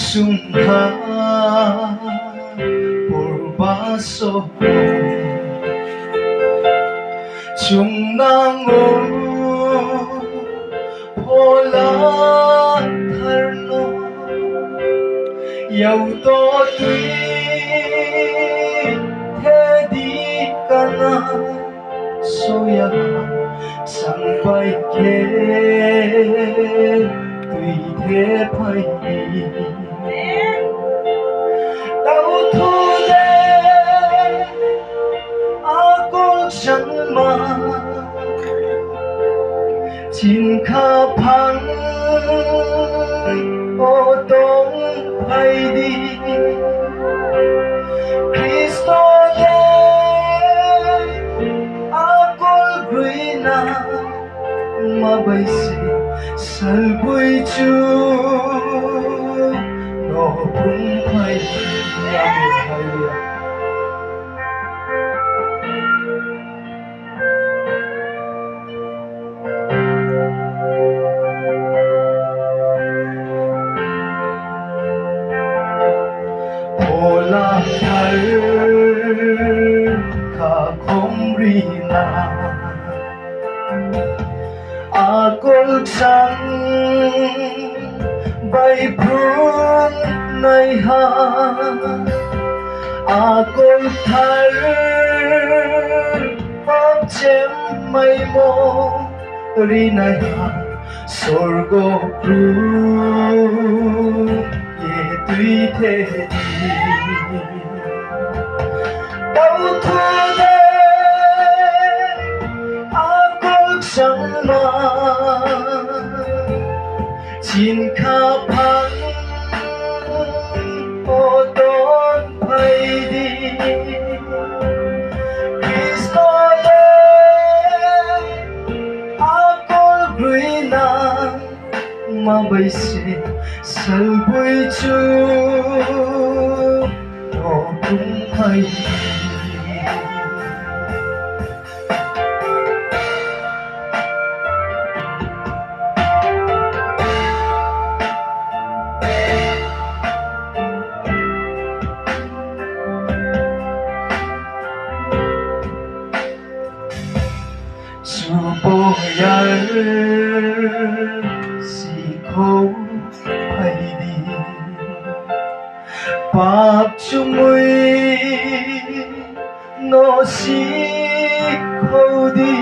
sumha purbaso chung nango pola tharno yau to tui the di kana soya sang bai ke tui the phai tao thu le akol chẳng mà chín kha phăng ô đông hay đi Cristo de akol grina mà bây giờ sal bui chu nó cũng hay Ola thar kha khomrina akol sang bay phun nay ha akol thar pop chem mai mo rina ha sorgo pru tùy thế đau thương đấy aku chẳng mà chín kha phăng ô đón phải đi Cristo đấy aku gửi nàng mà bây giờ sal bui chu nó cũng hay chu bo yar si khâu hay đi bạc chui nó si khâu đi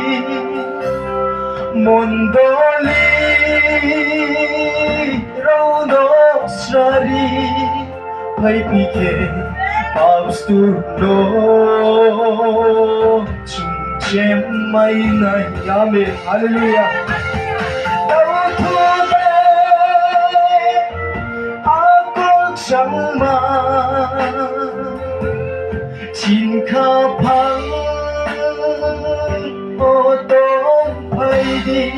môn đô li rau nó sari hay bị kề bao stu nó chung chem mai này amen hallelujah chẳng mà chín kha phăng ô đông phải đi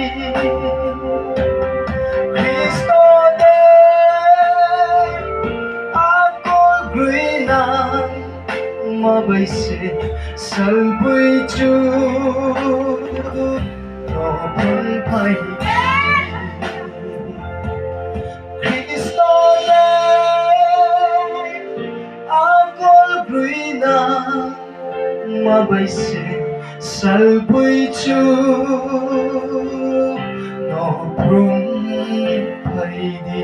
Cristo đây aku gửi nàng mà bây giờ sal bui chu nó vẫn phải mà bây giờ sal bui chu nó cũng phải đi.